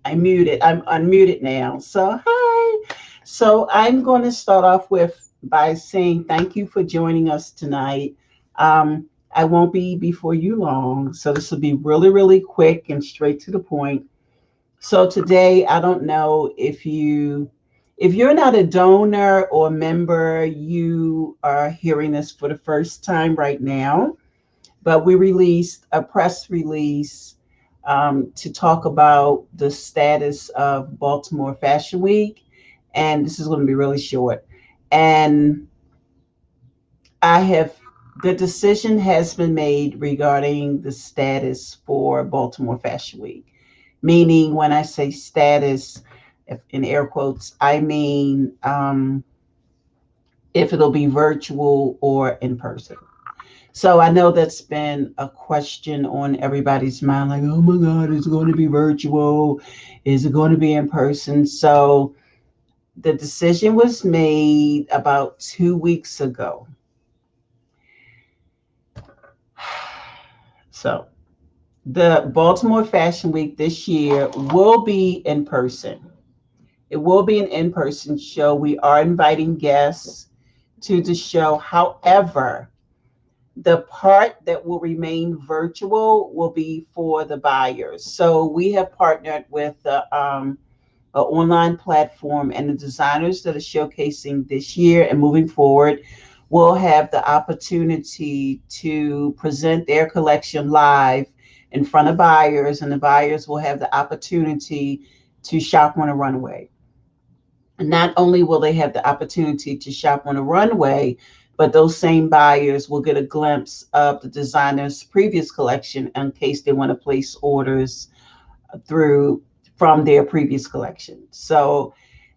I'm unmuted now. So, hi. So, I'm going to start off with by saying thank you for joining us tonight. I won't be before you long. So, this will be really, really quick and straight to the point. So, today, I don't know if you're not a donor or member, you are hearing this for the first time right now, but we released a press release to talk about the status of Baltimore Fashion Week. And this is going to be really short. And I have, the decision has been made regarding the status for Baltimore Fashion Week. Meaning, when I say status, if in air quotes, I mean if it'll be virtual or in person. So I know that's been a question on everybody's mind, like, oh my God, is it going to be virtual? Is it going to be in person? So the decision was made about 2 weeks ago. So the Baltimore Fashion Week this year will be in person. It will be an in person show. We are inviting guests to the show. However, the part that will remain virtual will be for the buyers. So we have partnered with an online platform, and the designers that are showcasing this year and moving forward will have the opportunity to present their collection live in front of buyers, and the buyers will have the opportunity to shop on a runway. Not only will they have the opportunity to shop on a runway, but those same buyers will get a glimpse of the designer's previous collection in case they want to place orders through from their previous collection. So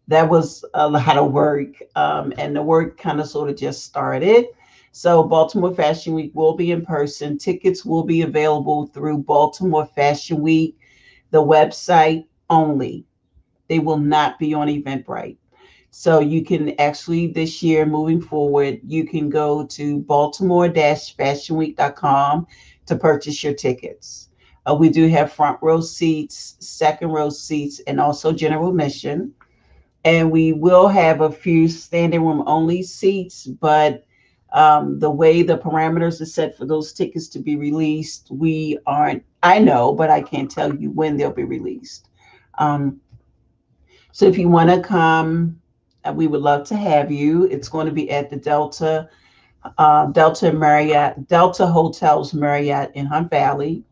that was a lot of work, and the work kind of sort of just started. So Baltimore Fashion Week will be in person. Tickets will be available through Baltimore Fashion Week, the website only. They will not be on Eventbrite. So you can actually, this year moving forward, you can go to baltimore-fashionweek.com to purchase your tickets. We do have front row seats, second row seats, and also general admission. And we will have a few standing room only seats, but the way the parameters are set for those tickets to be released, we aren't, I know, but I can't tell you when they'll be released. Um, so if you want to come, we would love to have you. It's going to be at the Delta Marriott, Delta Hotels Marriott in Hunt Valley.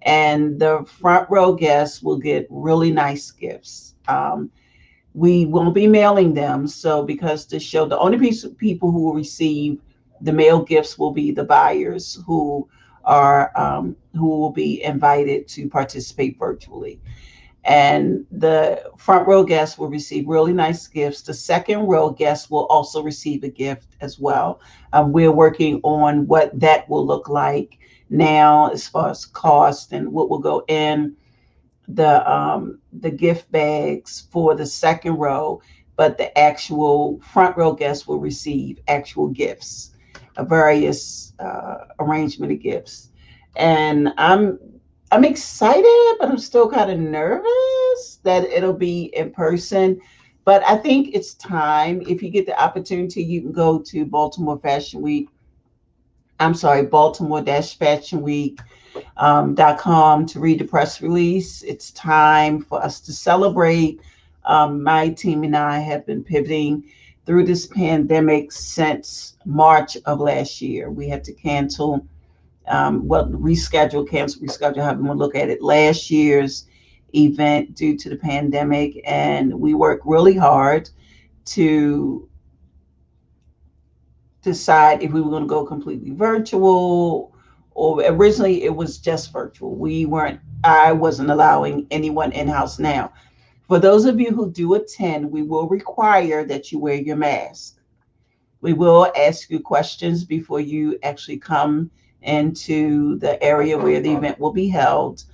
And the front row guests will get really nice gifts. We won't be mailing them. So because the show, the only piece of people who will receive the mail gifts will be the buyers who will be invited to participate virtually. And the front row guests will receive really nice gifts. The second row guests will also receive a gift as well. We're working on what that will look like now as far as cost and what will go in the gift bags for the second row, but the actual front row guests will receive actual gifts, a various arrangement of gifts. And I'm excited, but I'm still kind of nervous that it'll be in person. But I think it's time. If you get the opportunity, you can go to Baltimore Fashion Week. I'm sorry, Baltimore-Fashion Week .com to read the press release. It's time for us to celebrate. My team and I have been pivoting through this pandemic since March of last year. We had to cancel, reschedule, however you want to look at it, last year's event due to the pandemic. And we worked really hard to decide if we were going to go completely virtual, or originally it was just virtual. I wasn't allowing anyone in-house. Now, for those of you who do attend, we will require that you wear your mask. We will ask you questions before you actually come into the area where the event will be held.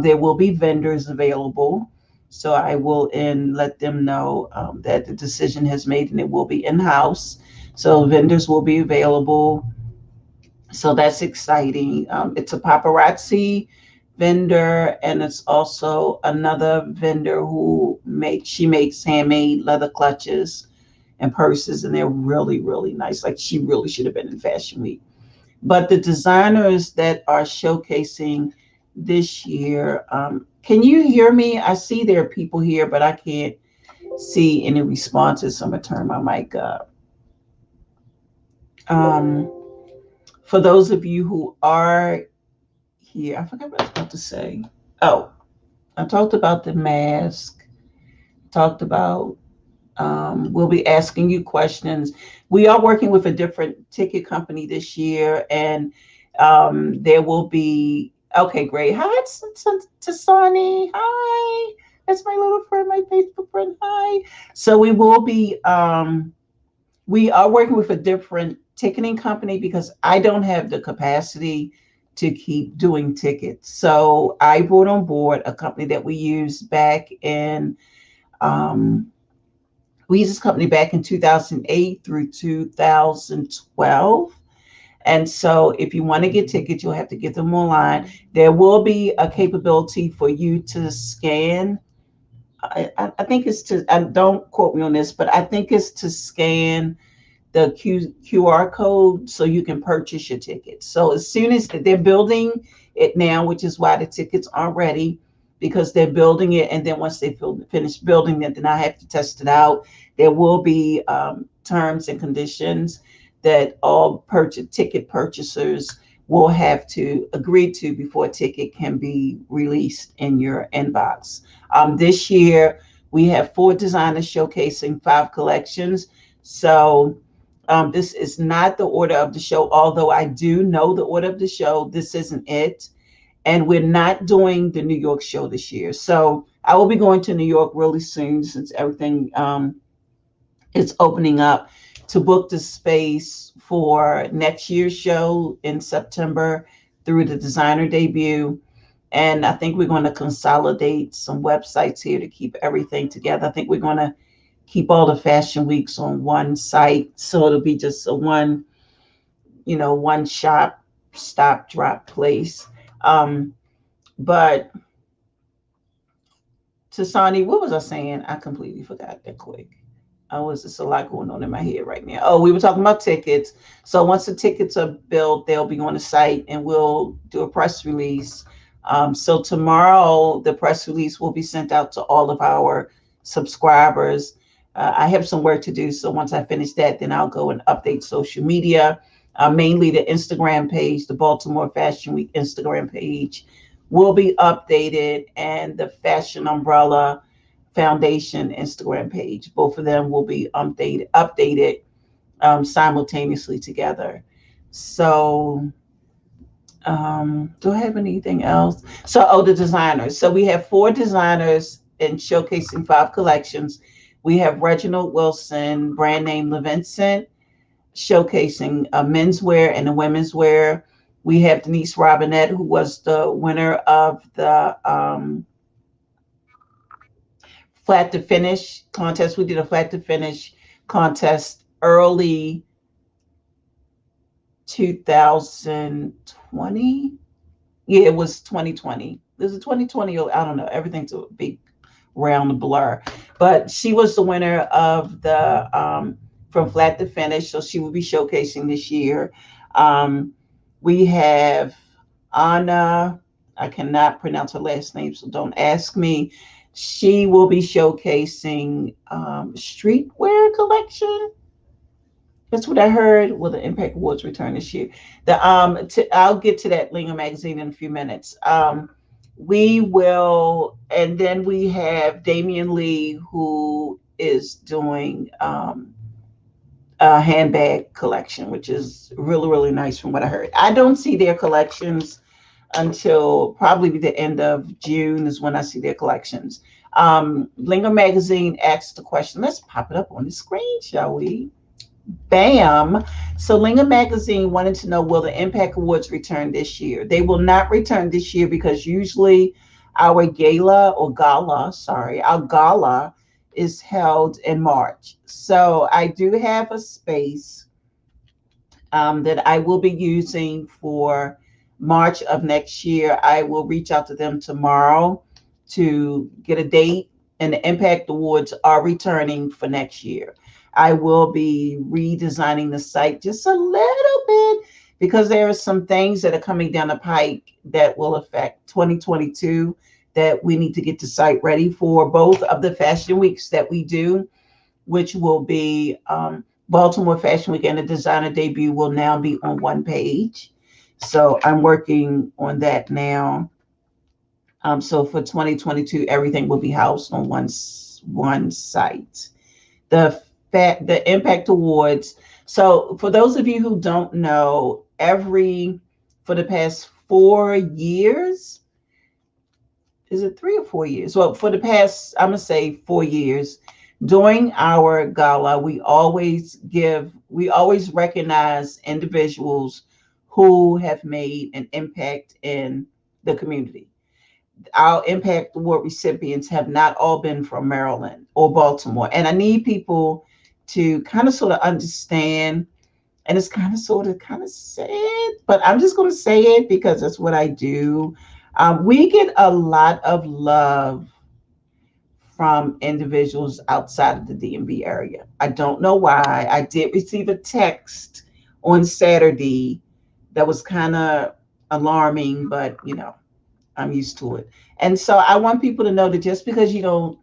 There will be vendors available. So I will let them know that the decision has made and it will be in-house. So vendors will be available. So that's exciting. It's a paparazzi vendor, and it's also another vendor she makes handmade leather clutches and purses, and they're really, really nice. Like, she really should have been in Fashion Week. But the designers that are showcasing this year, can you hear me? I see there are people here, but I can't see any responses. So I'm gonna turn my mic up. Um, for those of you who are here, I forgot what I was about to say. Oh, I talked about the mask, talked about we'll be asking you questions. We are working with a different ticket company this year, and there will be. Okay, great. Hi, Tasani. Hi, that's my little friend, my Facebook friend. Hi. So we are working with a different ticketing company because I don't have the capacity to keep doing tickets. So I brought on board a company that um, we used this company back in 2008 through 2012. And so if you want to get tickets, you'll have to get them online. There will be a capability for you to scan. I think it's to, don't quote me on this, but I think it's to scan the QR code so you can purchase your tickets. So as soon as they're building it now, which is why the tickets aren't ready, because they're building it, and then once they finish building it, then I have to test it out. There will be terms and conditions that all ticket purchasers will have to agree to before a ticket can be released in your inbox. This year, we have 4 designers showcasing 5 collections. So this is not the order of the show, although I do know the order of the show. This isn't it. And we're not doing the New York show this year. So I will be going to New York really soon since everything is opening up to book the space for next year's show in September through the designer debut. And I think we're going to consolidate some websites here to keep everything together. I think we're going to keep all the fashion weeks on one site, so it'll be just a one shop stop drop place. um but Tasani, what was I saying? I completely forgot that quick. Oh, it's just a lot going on in my head right now. Oh, we were talking about tickets. So once the tickets are built, they'll be on the site, and we'll do a press release. So tomorrow, the press release will be sent out to all of our subscribers. I have some work to do. So once I finish that, then I'll go and update social media, mainly the Instagram page, the Baltimore Fashion Week Instagram page will be updated, and the Fashion Umbrella Foundation Instagram page. Both of them will be updated simultaneously together. So, do I have anything else? So, the designers. So, we have 4 designers and showcasing 5 collections. We have Reginald Wilson, brand name LeVincent, showcasing menswear and the women's wear. We have Denise Robinette, who was the winner of the flat to finish contest. We did a flat to finish contest early 2020. Yeah, it was 2020. This is 2020. I don't know. Everything's a big round blur. But she was the winner of the from flat to finish. So she will be showcasing this year. Um, we have Anna. I cannot pronounce her last name, so don't ask me. She will be showcasing streetwear collection. That's what I heard. Will the Impact Awards return this year? I'll get to that Lingo magazine in a few minutes. We will, and then we have Damian Lee, who is doing a handbag collection, which is really, really nice from what I heard. I don't see their collections until probably the end of June is when I see their collections. Lingo magazine asked the question. Let's pop it up on the screen, shall we? Bam. So Linga Magazine wanted to know, will the Impact Awards return this year? They will not return this year because usually our gala is held in March. So I do have a space that I will be using for March of next year. I will reach out to them tomorrow to get a date, and the Impact Awards are returning for next year. I will be redesigning the site just a little bit because there are some things that are coming down the pike that will affect 2022 that we need to get the site ready for both of the fashion weeks that we do, which will be Baltimore Fashion Week and the designer debut will now be on one page. So I'm working on that now. So for 2022, everything will be housed on one site. The Impact Awards. So for those of you who don't know, for the past 4 years, is it 3 or 4 years? Well, for the past, I'm gonna say 4 years, during our gala, we always recognize individuals who have made an impact in the community. Our Impact Award recipients have not all been from Maryland or Baltimore. And I need people to kind of sort of understand, and it's kind of sad, but I'm just going to say it because that's what I do. We get a lot of love from individuals outside of the DMV area. I don't know why. I did receive a text on Saturday that was kind of alarming, but I'm used to it. And so I want people to know that just because you don't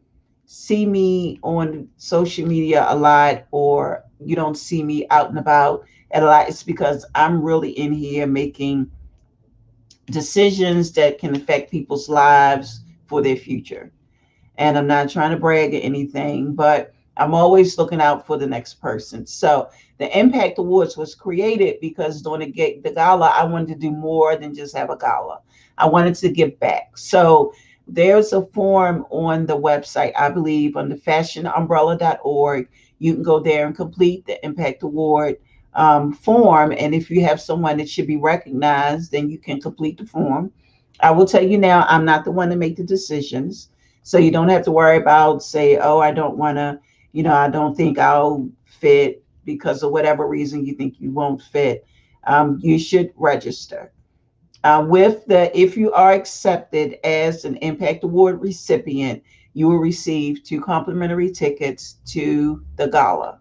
see me on social media a lot or you don't see me out and about at a lot, it's because I'm really in here making decisions that can affect people's lives for their future. And I'm not trying to brag or anything, but I'm always looking out for the next person. So the Impact Awards was created because during the gala, I wanted to do more than just have a gala. I wanted to give back. So there's a form on the website, I believe, on the fashionumbrella.org. You can go there and complete the Impact Award form. And if you have someone that should be recognized, then you can complete the form. I will tell you now, I'm not the one to make the decisions. So you don't have to worry about say, oh, I don't want to, I don't think I'll fit because of whatever reason you think you won't fit. You should register. If you are accepted as an Impact Award recipient, you will receive 2 complimentary tickets to the gala.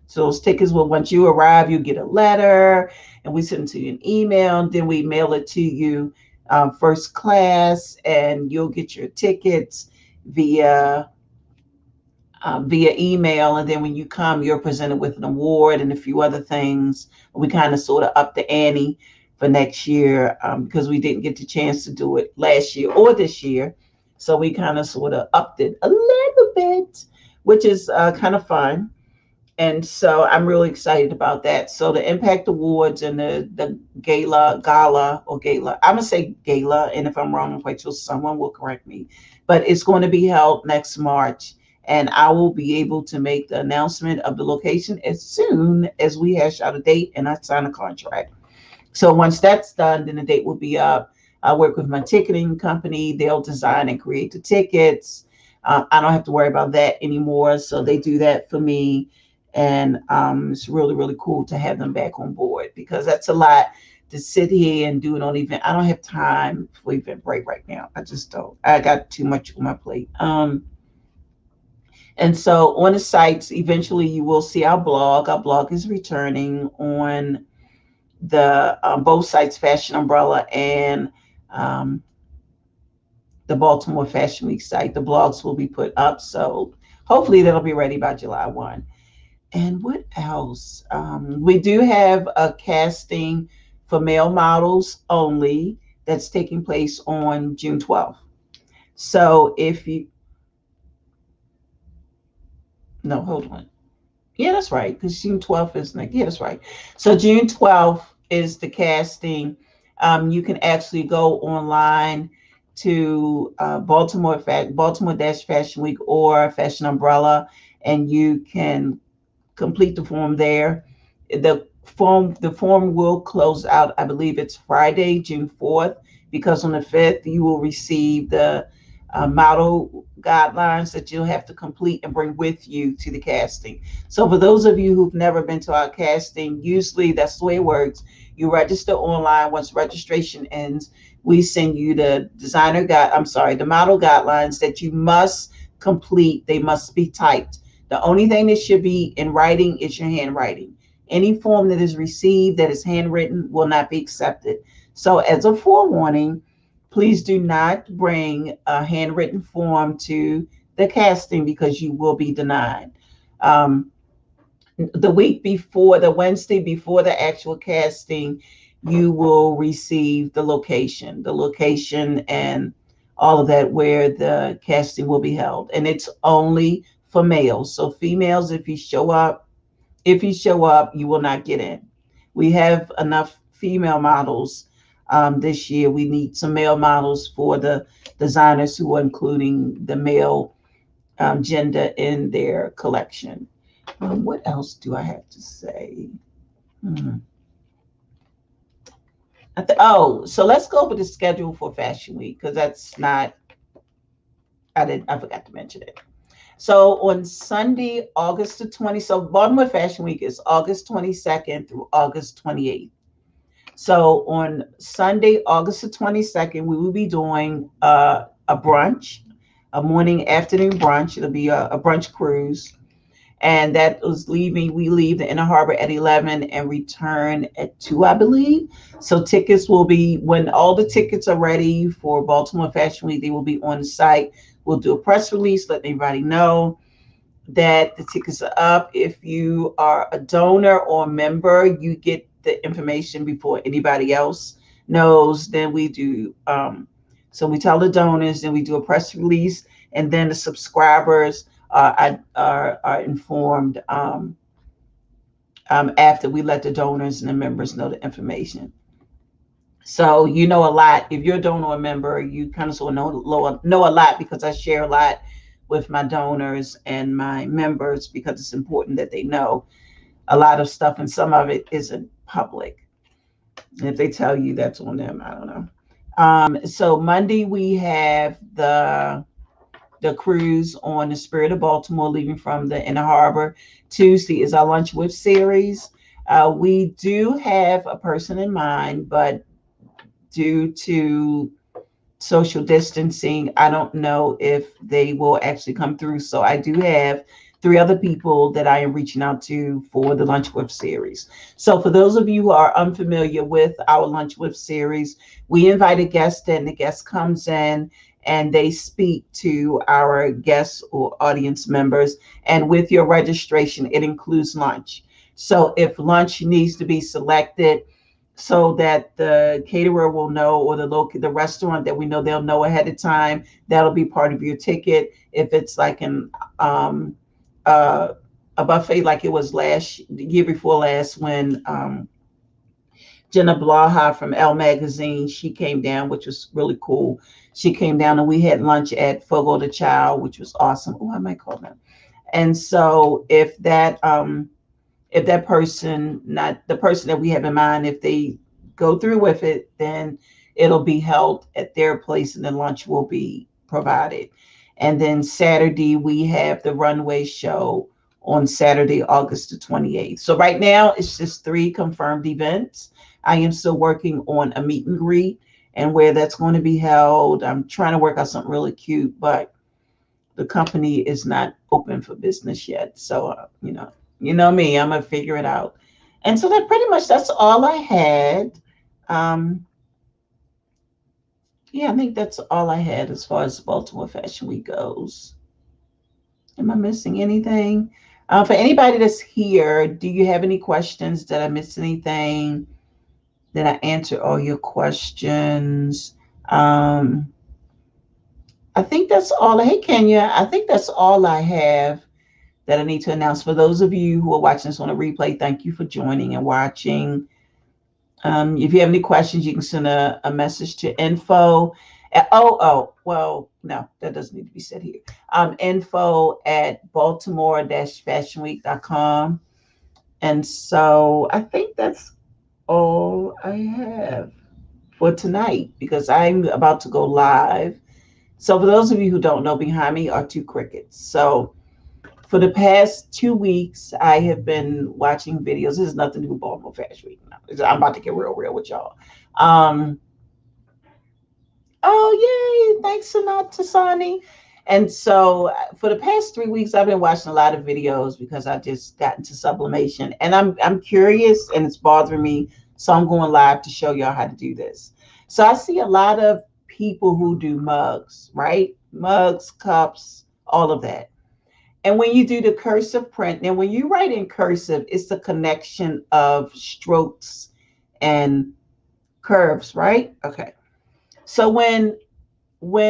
So those tickets will, once you arrive, you get a letter and we send it to you an email. And then we mail it to you first class, and you'll get your tickets via email. And then when you come, you're presented with an award and a few other things. We kind of sort of up the ante for next year because we didn't get the chance to do it last year or this year. So we kind of sort of upped it a little bit, which is kind of fun. And so I'm really excited about that. So the Impact Awards and the gala, I'm gonna say gala, and if I'm wrong, I'm quite sure someone will correct me. But it's going to be held next March, and I will be able to make the announcement of the location as soon as we hash out a date and I sign a contract. So once that's done, then the date will be up. I work with my ticketing company. They'll design and create the tickets. I don't have to worry about that anymore. So they do that for me. And it's really, really cool to have them back on board because that's a lot to sit here and do it on event. I don't have time for Eventbrite right now. I just don't. I got too much on my plate. And so on the sites, eventually you will see our blog. Our blog is returning on the both sites, Fashion Umbrella and the Baltimore Fashion Week site. The blogs will be put up. So hopefully that'll be ready by July 1. And what else? We do have a casting for male models only that's taking place on June 12th. So no, hold on. Yeah, that's right, because June 12th is next. Yeah, that's right. So June 12th is the casting. You can actually go online to Baltimore-Fashion Week or Fashion Umbrella, and you can complete the form there. The form will close out, I believe it's Friday, June 4th, because on the 5th you will receive the model guidelines that you'll have to complete and bring with you to the casting. So for those of you who've never been to our casting, usually that's the way it works. You register online. Once registration ends, we send you the the model guidelines that you must complete. They must be typed. The only thing that should be in writing is your handwriting. Any form that is received that is handwritten will not be accepted. So, as a forewarning, please do not bring a handwritten form to the casting because you will be denied. Um, the week before, the Wednesday before the actual casting, you will receive the location and all of that where the casting will be held. And it's only for males. So females, if you show up, you will not get in. We have enough female models this year. We need some male models for the designers who are including the male gender in their collection. What else do I have to say? Hmm. So let's go over the schedule for Fashion Week because that's not. I forgot to mention it. So on Sunday, August the 20th, so Baltimore Fashion Week is August 22nd through August 28th. So on Sunday, August the 22nd, we will be doing a brunch, a morning afternoon brunch. It'll be a brunch cruise. And that was leaving. We leave the Inner Harbor at 11 and return at 2, I believe. So tickets will be, when all the tickets are ready for Baltimore Fashion Week, they will be on the site. We'll do a press release, let everybody know that the tickets are up. If you are a donor or a member, you get the information before anybody else knows. Then we do, so we tell the donors, then we do a press release, and then the subscribers are informed after we let the donors and the members know the information. So you know a lot. If you're a donor or member, you kind of sort of know a lot because I share a lot with my donors and my members because it's important that they know a lot of stuff, and some of it isn't public. And if they tell you, that's on them. I don't know. So Monday we have the cruise on the Spirit of Baltimore, leaving from the Inner Harbor. Tuesday is our Lunch With series. We do have a person in mind, but due to social distancing, I don't know if they will actually come through. So I do have 3 other people that I am reaching out to for the Lunch With series. So for those of you who are unfamiliar with our Lunch With series, we invite a guest in. The guest comes in and they speak to our guests or audience members. And with your registration, it includes lunch. So if lunch needs to be selected so that the caterer will know, or the restaurant that we know, they'll know ahead of time, that'll be part of your ticket. If it's like a buffet like it was the year before last when Jenna Blaha from Elle Magazine, she came down, which was really cool. She came down and we had lunch at Fogo de Chao, which was awesome. Oh, I might call them. And so if that person, not the person that we have in mind, if they go through with it, then it'll be held at their place and the lunch will be provided. And then Saturday, we have the runway show on Saturday, August the 28th. So right now, it's just 3 confirmed events. I am still working on a meet and greet and where that's going to be held. I'm trying to work out something really cute, but the company is not open for business yet. So, you know me, I'm going to figure it out. And so that's all I had. Yeah, I think that's all I had as far as Baltimore Fashion Week goes. Am I missing anything? For anybody that's here, do you have any questions? Did I miss anything? Did I answer all your questions? I think that's all. Hey, Kenya, I think that's all I have that I need to announce. For those of you who are watching this on a replay, thank you for joining and watching. If you have any questions, you can send a message to info. Well, no, that doesn't need to be said here. Info at baltimore-fashionweek.com. And so I think that's all I have for tonight because I'm about to go live. So for those of you who don't know, behind me are 2 crickets. So for the past 2 weeks, I have been watching videos. This has nothing to do with Baltimore Fashion Week. No. I'm about to get real with y'all. Um, oh, yay. Thanks, Tasani. And so for the past 3 weeks, I've been watching a lot of videos because I just got into sublimation and I'm curious and it's bothering me. So I'm going live to show y'all how to do this. So I see a lot of people who do mugs, right? Mugs, cups, all of that. And when you do the cursive print, and when you write in cursive, it's the connection of strokes and curves, right? Okay. So when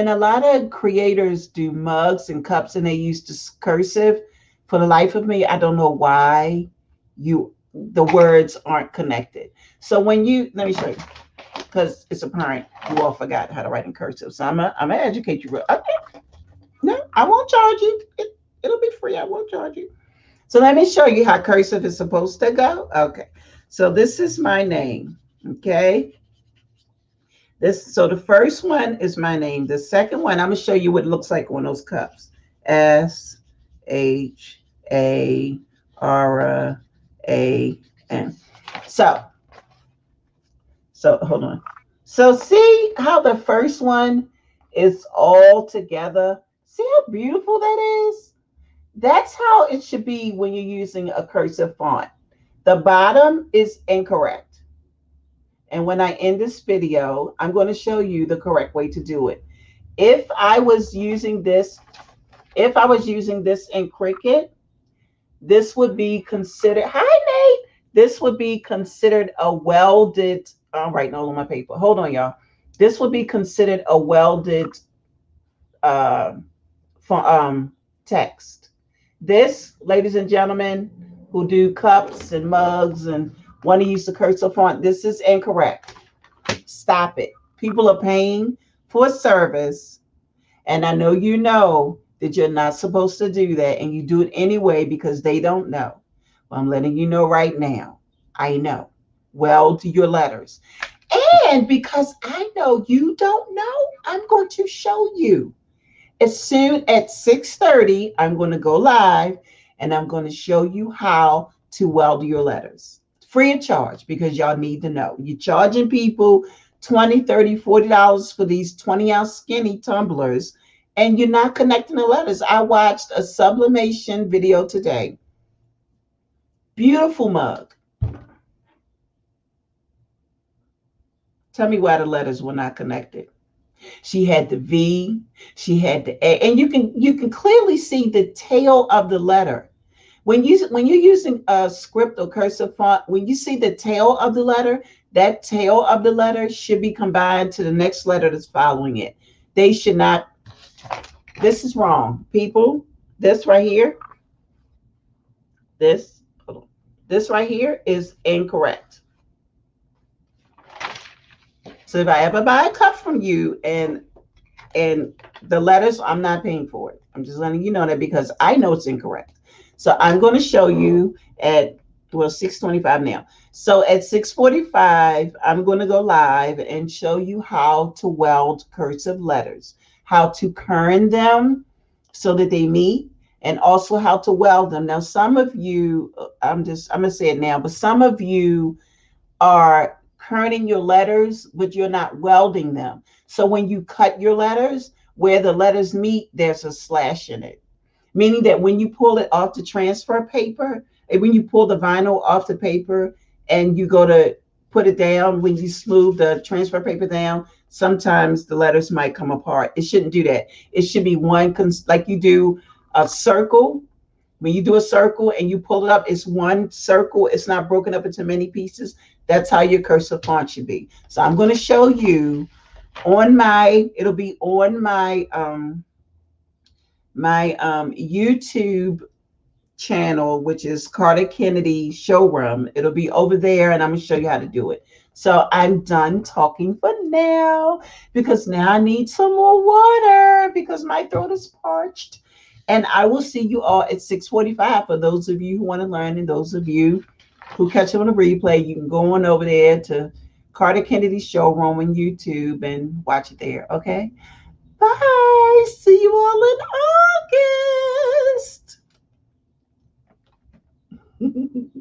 a lot of creators do mugs and cups and they use this cursive, for the life of me, I don't know why the words aren't connected. So when you let me show you, because it's apparent you all forgot how to write in cursive. So I'm gonna educate you real. Okay. No, I won't charge you. It'll be free. I won't charge you. So let me show you how cursive is supposed to go. Okay. So this is my name. Okay. So the first one is my name. The second one, I'm gonna show you what it looks like on those cups. SHARAN. So hold on. So see how the first one is all together? See how beautiful that is? That's how it should be when you're using a cursive font. The bottom is incorrect. And when I end this video, I'm going to show you the correct way to do it. If I was using this, in Cricut, this would be considered, hi Nate, this would be considered a welded, I'm writing all on my paper. Hold on, y'all. This would be considered a welded uh, text. This, ladies and gentlemen, who do cups and mugs and want to use the cursive font, this is incorrect. Stop it. People are paying for a service, and I know that you're not supposed to do that, and you do it anyway because they don't know. Well, I'm letting you know right now. I know. Weld your letters. And because I know you don't know, I'm going to show you. As soon at 6:30, I'm going to go live and I'm going to show you how to weld your letters. Free of charge because y'all need to know. You're charging people $20, $30, $40 for these 20-ounce skinny tumblers and you're not connecting the letters. I watched a sublimation video today. Beautiful mug. Tell me why the letters were not connected. She had the V, she had the A, and you can clearly see the tail of the letter. When you're using a script or cursive font, when you see the tail of the letter, that tail of the letter should be combined to the next letter that's following it. They should not. This is wrong, people. This right here, this right here is incorrect. So if I ever buy a cup from you and the letters, I'm not paying for it. I'm just letting you know that because I know it's incorrect. So I'm going to show you at 6:25 now. So at 6:45, I'm going to go live and show you how to weld cursive letters, how to kern them so that they meet, and also how to weld them. Now, some of you, I'm going to say it now, but some of you are kerning your letters, but you're not welding them. So when you cut your letters, where the letters meet, there's a slash in it. Meaning that when you pull it off the transfer paper, and when you pull the vinyl off the paper and you go to put it down, when you smooth the transfer paper down, sometimes the letters might come apart. It shouldn't do that. It should be one, like you do a circle. When you do a circle and you pull it up, it's one circle. It's not broken up into many pieces. That's how your cursive font should be. So I'm going to show you on it'll be on my YouTube channel, which is Carter Kennedy Showroom. It'll be over there and I'm going to show you how to do it. So I'm done talking for now because now I need some more water because my throat is parched. And I will see you all at 6:45 for those of you who want to learn and those of you who catch it on the replay. You can go on over there to Carter Kennedy Showroom on YouTube and watch it there. Okay. Bye. See you all in August.